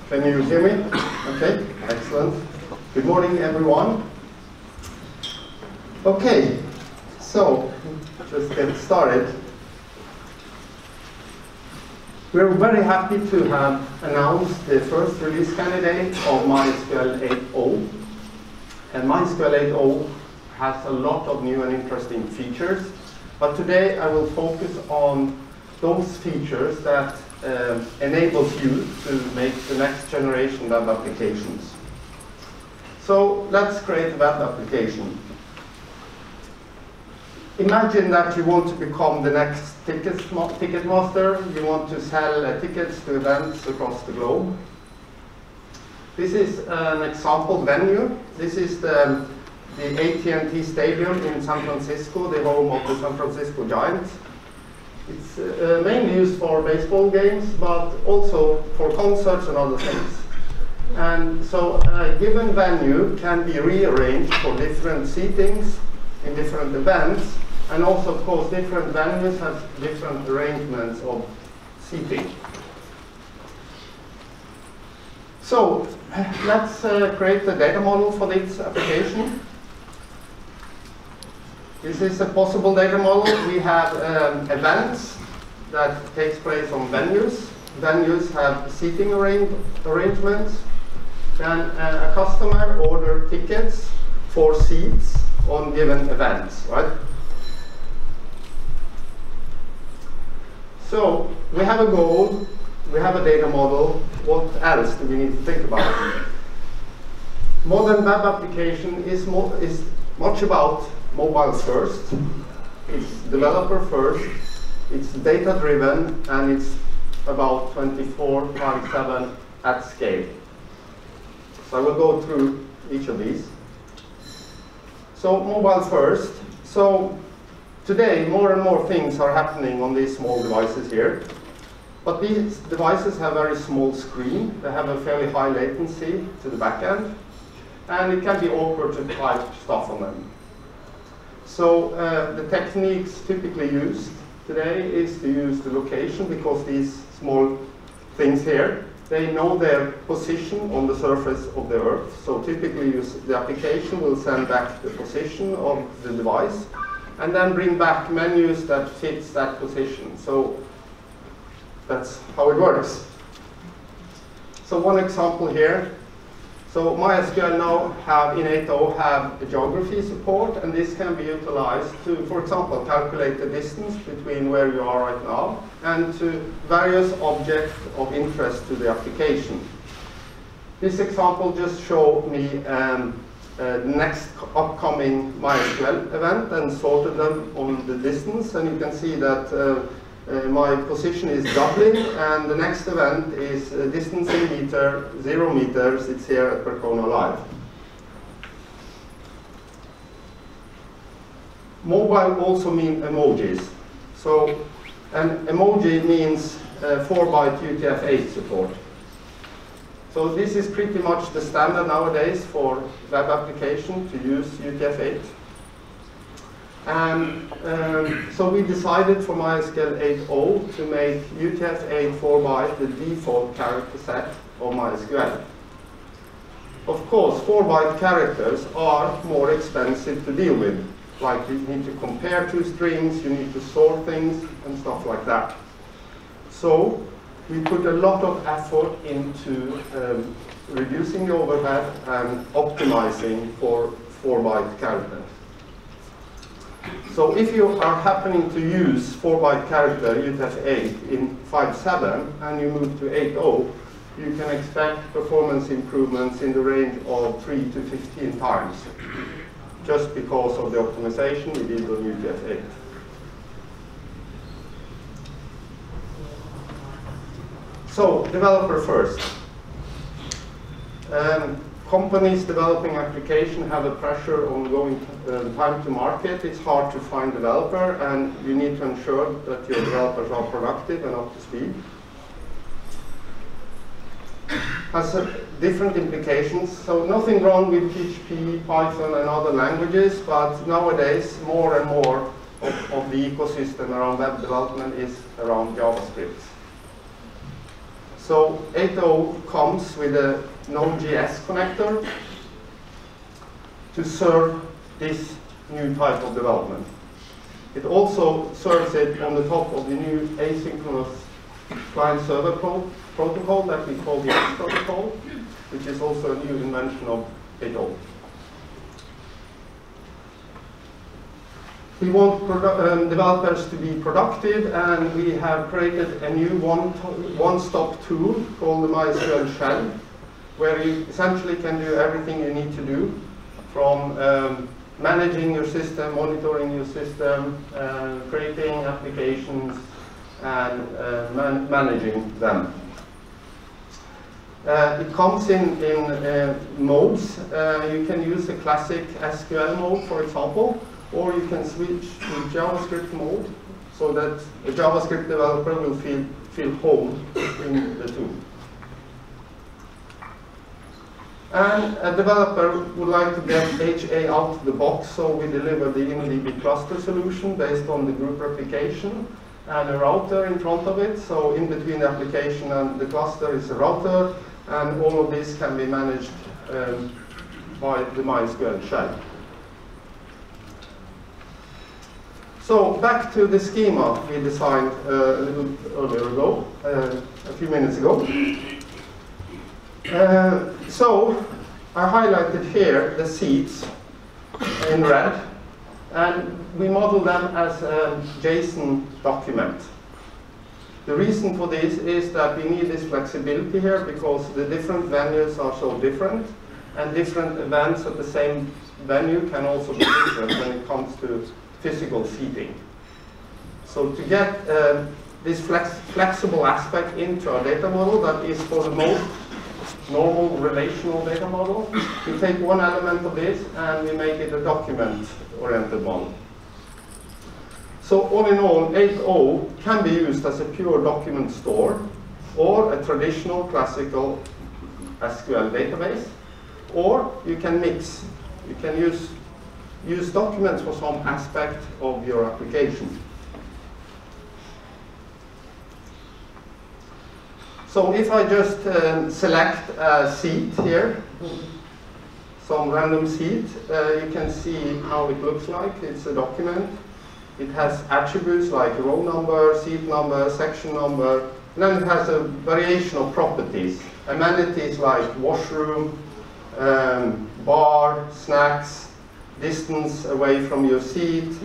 Can you hear me? Okay, excellent. Good morning, everyone. Okay, so just get started. We're very happy to have announced the first release candidate of MySQL 8.0. And MySQL 8.0 has a lot of new and interesting features. But today I will focus on those features that enables you to make the next generation web applications. So let's create a web application. Imagine that you want to become the next ticket master. You want to sell tickets to events across the globe. This is an example venue. This is the AT&T Stadium in San Francisco, the home of the San Francisco Giants. It's mainly used for baseball games, but also for concerts and other things. And so a given venue can be rearranged for different seatings in different events, and also, of course, different venues have different arrangements of seating. So let's create the data model for this application. This is a possible data model. We have events that takes place on venues. Venues have seating arrangements. Then a customer order tickets for seats on given events, right? So we have a goal, we have a data model. What else do we need to think about? Modern web application is much about mobile first, it's developer first, it's data driven, and it's about 24/7 at scale. So I will go through each of these. So mobile first. So today more and more things are happening on these small devices here. But these devices have very small screen. They have a fairly high latency to the back end. And it can be awkward to type stuff on them. So the techniques typically used today is to use the location, because these small things here, they know their position on the surface of the Earth. So typically the application will send back the position of the device and then bring back menus that fits that position. So that's how it works. So one example here. So MySQL now in 8.0 have a geography support, and this can be utilized to, for example, calculate the distance between where you are right now and to various objects of interest to the application. This example just showed me the next upcoming MySQL event and sorted them on the distance, and you can see that my position is Dublin, and the next event is distance in meter, 0 meters. It's here at Percona Live. Mobile also means emojis. So an emoji means 4-byte UTF-8 support. So this is pretty much the standard nowadays for web application to use UTF-8. And so we decided for MySQL 8.0 to make UTF-8 4-byte the default character set of MySQL. Of course, 4-byte characters are more expensive to deal with. Like you need to compare two strings, you need to sort things, and stuff like that. So we put a lot of effort into reducing the overhead and optimizing for 4-byte characters. So if you are happening to use 4-byte character UTF-8 in 5.7 and you move to 8.0, you can expect performance improvements in the range of 3 to 15 times, just because of the optimization we did on UTF-8. So developer first. Companies developing application have a pressure on going time to market. It's hard to find developer, and you need to ensure that your developers are productive and up to speed. Has different implications. So nothing wrong with PHP, Python, and other languages, but nowadays more and more of the ecosystem around web development is around JavaScript. So 8.0 comes with a Node.js connector to serve this new type of development. It also serves it on the top of the new asynchronous client-server protocol that we call the X protocol, which is also a new invention of 8.0. We want developers to be productive, and we have created a new one-stop tool called the MySQL shell, where you essentially can do everything you need to do, from managing your system, monitoring your system, creating applications, and managing them. It comes in modes. You can use a classic SQL mode, for example, or you can switch to JavaScript mode so that a JavaScript developer will feel home in the tool. And a developer would like to get HA out of the box, so we deliver the InnoDB cluster solution based on the group replication and a router in front of it. So in between the application and the cluster is a router, and all of this can be managed by the MySQL shell. So back to the schema we designed a little earlier ago, a few minutes ago. So I highlighted here the seeds in red, and we model them as a JSON document. The reason for this is that we need this flexibility here because the different venues are so different, and different events at the same venue can also be different when it comes to physical seeding. So to get this flexible aspect into our data model, that is for the most normal relational data model, we take one element of this and we make it a document-oriented model. So all in all, 8.0 can be used as a pure document store, or a traditional classical SQL database, or you can mix. You can use documents for some aspect of your application. So if I just select a seed here, some random seed, you can see how it looks like. It's a document. It has attributes like row number, seed number, section number, and then it has a variation of properties. Amenities like washroom, bar, snacks, distance away from your seat.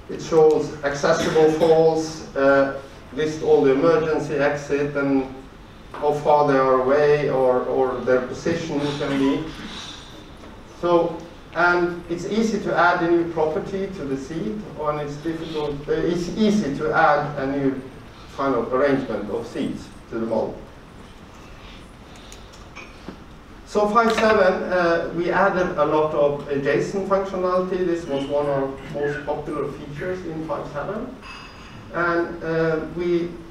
It shows accessible falls, list all the emergency exit and how far they are away, or their position can be. So, and it's easy to add a new property to the seed, and it's difficult. It's easy to add a new kind of arrangement of seeds to the model. So 5.7, we added a lot of JSON functionality. This was one of our most popular features in 5.7. And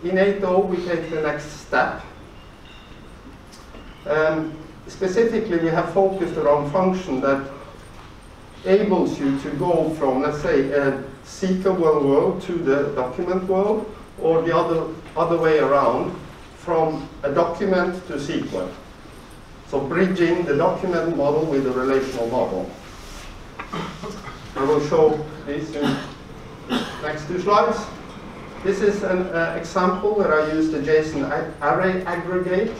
in 8.0, we take the next step. Specifically, we have focused around function that enables you to go from, let's say, a SQL world to the document world, or the other way around, from a document to SQL. So bridging the document model with the relational model. I will show this in the next two slides. This is an example where I use the JSON array aggregate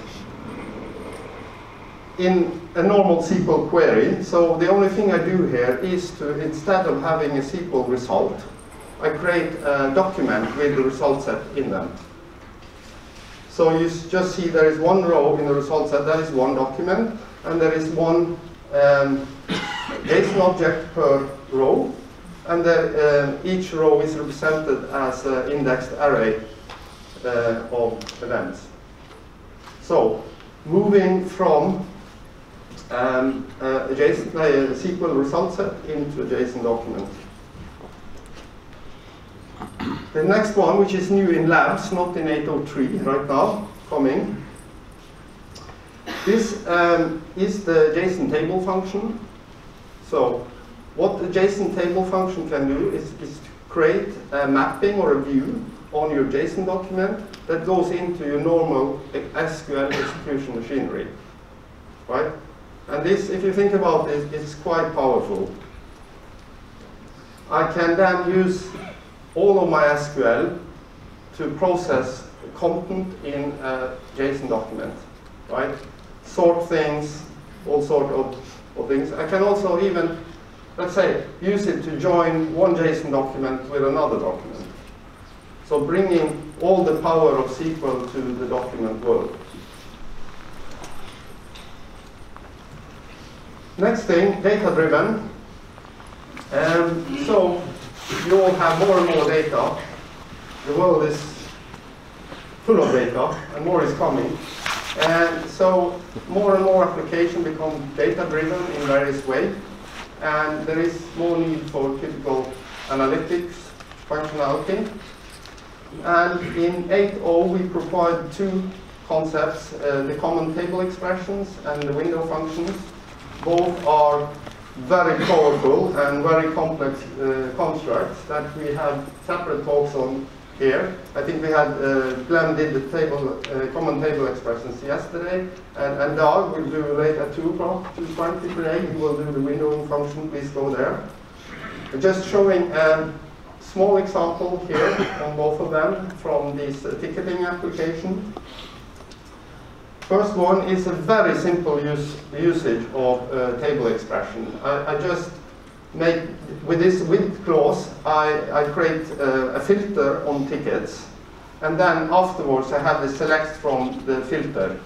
in a normal SQL query. So the only thing I do here is to, instead of having a SQL result, I create a document with the result set in them. So you just see there is one row in the result set, that is one document, and there is one JSON object per row, and each row is represented as an indexed array of events. So moving from a SQL result set into a JSON document. The next one, which is new in labs, not in 8.03 right now, coming. This is the JSON table function. So what the JSON table function can do is to create a mapping or a view on your JSON document that goes into your normal SQL execution machinery, right? And this, if you think about it, is quite powerful. I can then use all of my SQL to process content in a JSON document, right? Sort things, all sort of things. I can also even, let's say, use it to join one JSON document with another document. So bringing all the power of SQL to the document world. Next thing, data-driven. So you all have more and more data. The world is full of data, and more is coming. And so more and more applications become data-driven in various ways. And there is more need for typical analytics functionality. And in 8.0 we provide two concepts, the common table expressions and the window functions. Both are very powerful and very complex constructs that we have separate talks on here. I think we had Glenn did the table, common table expressions yesterday, and Dag will do late at 2 o'clock, 2:20 today. He will do the windowing function. Please go there. Just showing a small example here on both of them from this ticketing application. First one is a very simple usage of table expression. I just make, with this with clause, I create a filter on tickets, and then afterwards I have the select from the filter.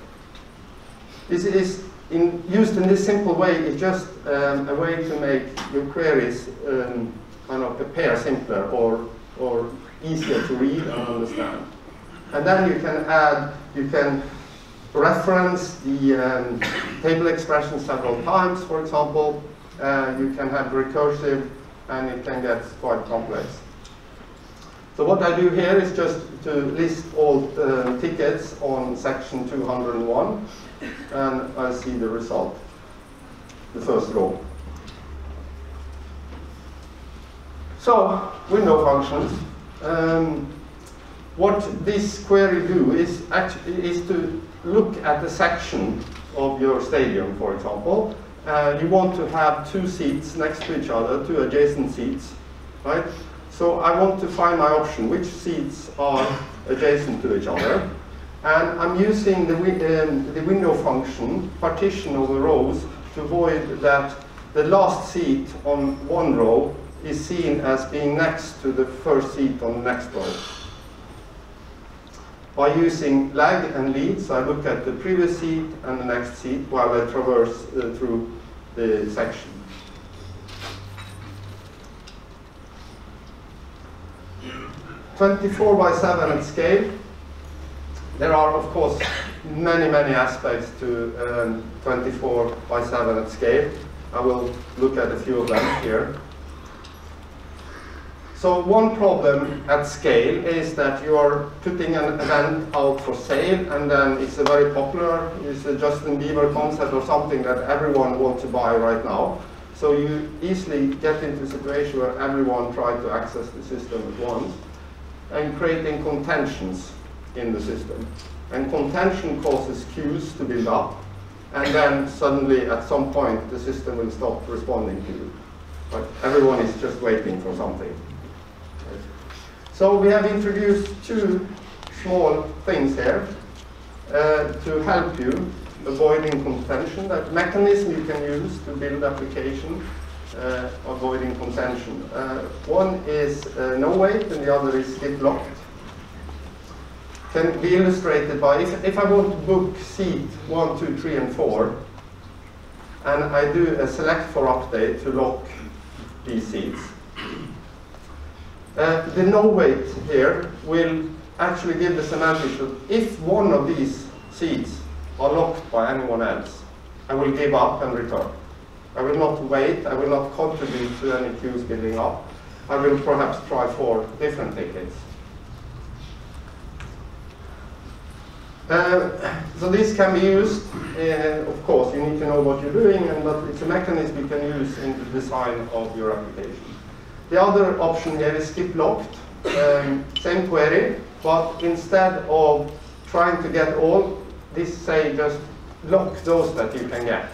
This is used in this simple way. It's just a way to make your queries kind of appear simpler or easier to read and understand. And then you can add, you can reference the table expression several times, for example. You can have recursive, and it can get quite complex. So what I do here is just to list all tickets on section 201, and I see the result, the first row. So, window functions. What this query do is to look at the section of your stadium, for example. You want to have two seats next to each other, two adjacent seats, right? So I want to find my option, which seats are adjacent to each other. And I'm using the window function, partition over rows, to avoid that the last seat on one row is seen as being next to the first seat on the next row. By using lag and leads, I look at the previous seat and the next seat while I traverse through the section. (24/7) at scale. There are, of course, many aspects to 24/7 at scale. I will look at a few of them here. So one problem at scale is that you are putting an event out for sale, and then it's a very popular, it's a Justin Bieber concept or something that everyone wants to buy right now. So you easily get into a situation where everyone tries to access the system at once, and creating contentions in the system. And contention causes queues to build up, and then suddenly at some point the system will stop responding to you. But everyone is just waiting for something. So we have introduced two small things here to help you avoiding contention. That mechanism you can use to build application avoiding contention. One is no wait, and the other is skip locked. Can be illustrated by if I want to book seat 1, 2, 3, and 4, and I do a select for update to lock these seats. The no wait here will actually give the semantics that if one of these seats are locked by anyone else, I will give up and return. I will not wait, I will not contribute to any queues building up. I will perhaps try 4 different tickets. So this can be used, of course, you need to know what you're doing, but it's a mechanism you can use in the design of your application. The other option here is skip locked. same query, but instead of trying to get all, this say just lock those that you can get.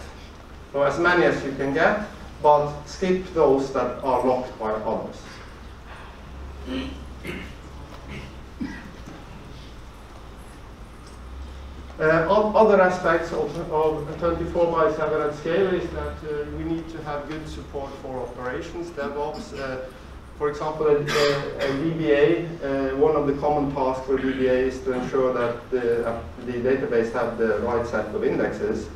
So as many as you can get, but skip those that are locked by others. Other aspects of 24/7 at scale is that we need to have good support for operations, DevOps. For example, a DBA, one of the common tasks for DBA is to ensure that the database have the right set of indexes.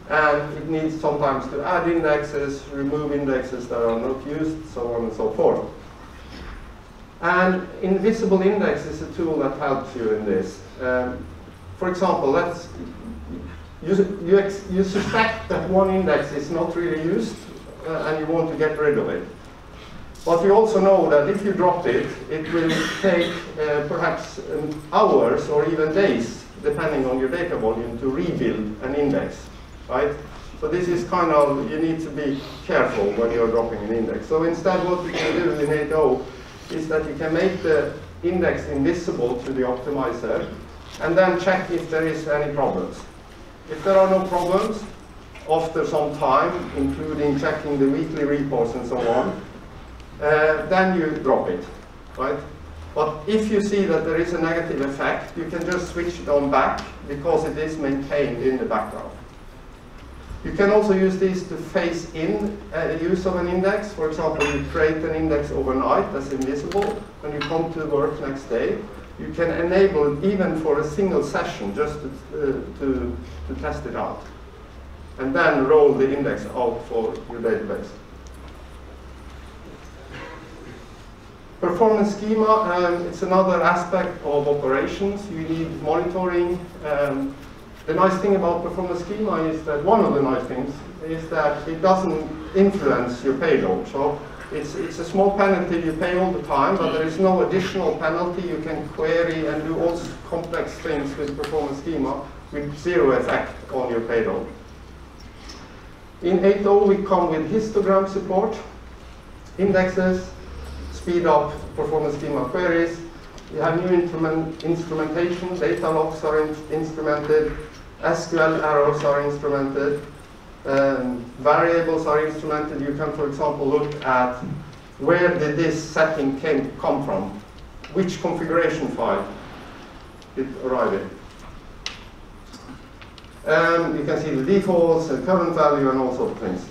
And it needs sometimes to add indexes, remove indexes that are not used, so on and so forth. And Invisible Index is a tool that helps you in this. For example, you suspect that one index is not really used and you want to get rid of it. But you also know that if you drop it, it will take perhaps hours or even days, depending on your data volume, to rebuild an index, right? So this is kind of, you need to be careful when you're dropping an index. So instead what you can do in 8.0 is that you can make the index invisible to the optimizer and then check if there is any problems. If there are no problems, after some time, including checking the weekly reports and so on, then you drop it, right? But if you see that there is a negative effect, you can just switch it on back because it is maintained in the background. You can also use this to phase in use of an index. For example, you create an index overnight that's invisible. When you come to work next day, you can enable it even for a single session just to test it out. And then roll the index out for your database. Performance schema, it's another aspect of operations. You need monitoring. The nice thing about performance schema is that one of the nice things is that it doesn't influence your payload. So it's a small penalty you pay all the time, but there is no additional penalty. You can query and do all complex things with performance schema with zero effect on your payload. In 8.0 we come with histogram support, indexes, speed up performance schema queries. You have new instrumentation, data logs are instrumented, SQL errors are instrumented, variables are instrumented. You can, for example, look at where did this setting come from, which configuration file it arrived in. You can see the defaults, the current value, and all sorts of things.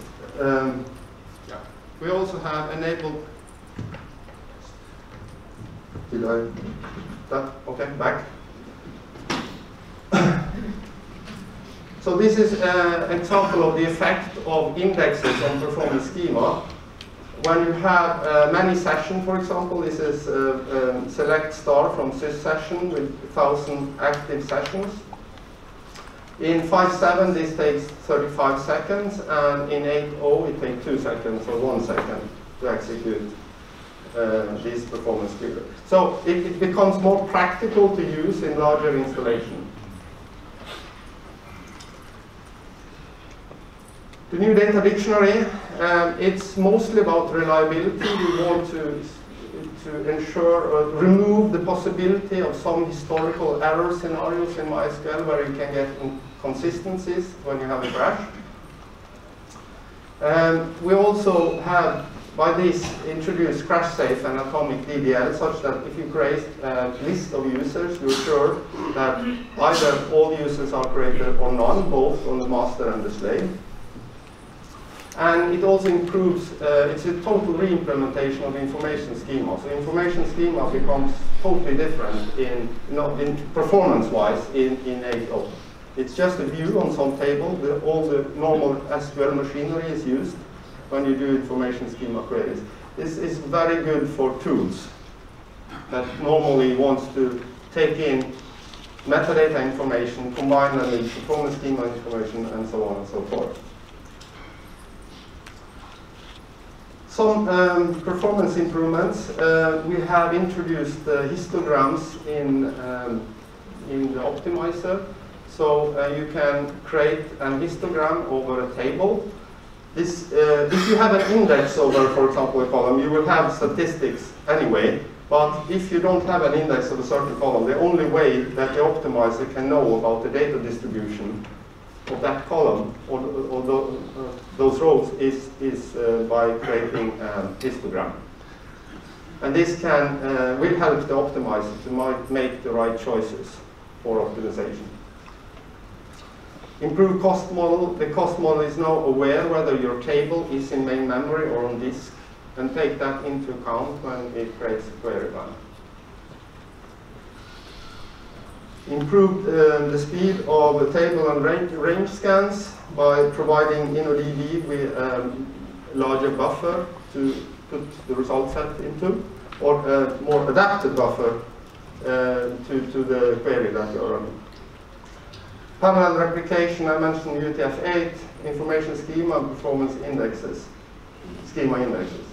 We also have enabled. Did I? That? Okay, back. So this is an example of the effect of indexes on performance schema. When you have many sessions, for example, this is select star from sys session with 1,000 active sessions. In 5.7 this takes 35 seconds, and in 8.0 it takes 2 seconds or 1 second to execute these performance queries. So it becomes more practical to use in larger installations. The new data dictionary, it's mostly about reliability. We want to ensure or remove the possibility of some historical error scenarios in MySQL where you can get inconsistencies when you have a crash. We also have, by this, introduced crash safe and atomic DDL, such that if you create a list of users, you're sure that either all users are created or none, both on the master and the slave. And it also improves, it's a total re-implementation of the information schema. So information schema becomes totally different in performance-wise in 8.0. It's just a view on some table. All the normal SQL machinery is used when you do information schema queries. This is very good for tools that normally wants to take in metadata information, combine them with performance schema information, and so on and so forth. Some performance improvements. We have introduced histograms in the optimizer. So you can create an histogram over a table. This, if you have an index over, for example, a column, you will have statistics anyway. But if you don't have an index of a certain column, the only way that the optimizer can know about the data distribution of that column or those rows is by creating a histogram. And this will help the optimizer to make the right choices for optimization. Improved cost model. The cost model is now aware whether your table is in main memory or on disk, and take that into account when it creates a query line. Improved the speed of table and range scans by providing InnoDB with a larger buffer to put the result set into, or a more adapted buffer to the query that you're running. Parallel replication, I mentioned UTF-8, information schema, performance indexes, schema indexes.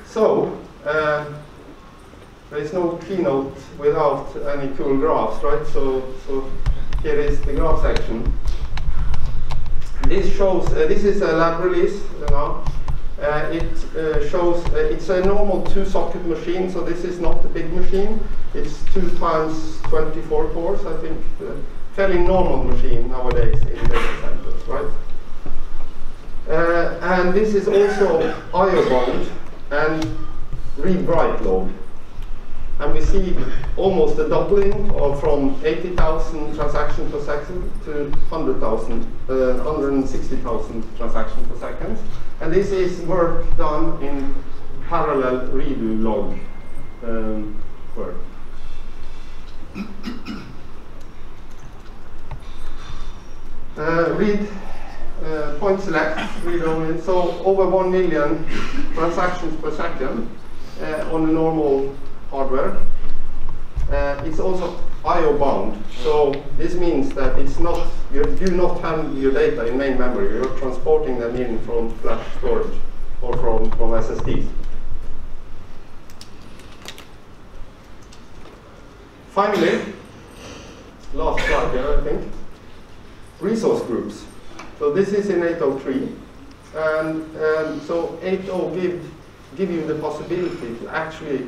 So, there is no keynote without any cool graphs, right? So here is the graph section. This shows, this is a lab release now. It shows, it's a normal 2-socket machine, so this is not a big machine. It's 2 times 24 cores, I think. Fairly normal machine nowadays in data centers, right? And this is also I/O bound and read-write load. And we see almost a doubling from 80,000 transactions per second to 160,000 transactions per second. And this is work done in parallel redo log work. Read point select, read only. So over 1 million transactions per second on a normal hardware. It's also I/O bound, so this means that it's not, you do not have your data in main memory. You're transporting them in from flash storage or from SSDs. Finally, last slide here, I think. Resource groups. So this is in 803, and so 8.0 give you the possibility to actually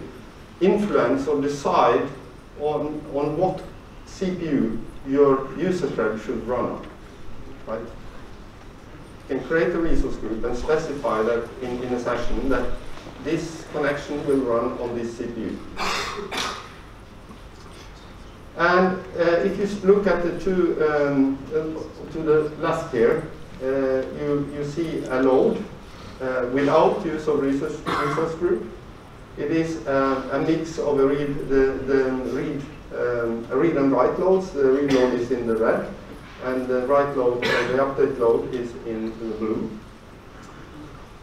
influence or decide on what CPU your user thread should run on, right? You can create a resource group and specify that in a session that this connection will run on this CPU. And if you look at the two to the left here, you see a load without use of resource group. It is a mix of a read and write loads. The read load is in the red, and the write load, the update load, is in the blue.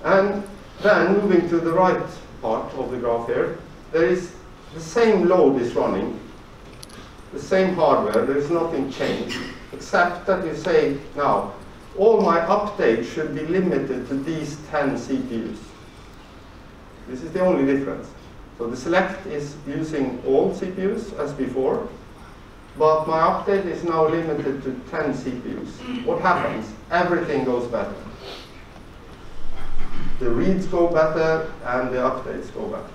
And then moving to the right part of the graph here, there is the same load is running, the same hardware. There is nothing changed, except that you say now all my updates should be limited to these 10 CPUs. This is the only difference. So the select is using all CPUs as before, but my update is now limited to 10 CPUs. What happens? Everything goes better. The reads go better and the updates go better.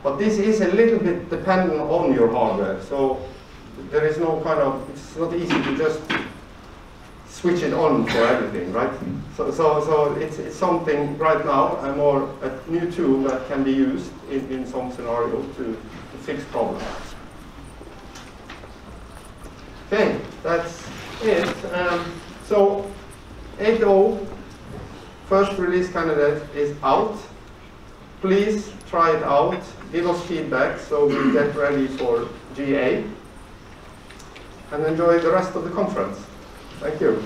But this is a little bit dependent on your hardware, so there is no kind of, it's not easy to just switch it on for everything, right? So it's something right now, a new tool that can be used in some scenario to fix problems. Okay, that's it. So 8.0, first release candidate is out. Please try it out. Give us feedback so we get ready for GA. And enjoy the rest of the conference. Thank you.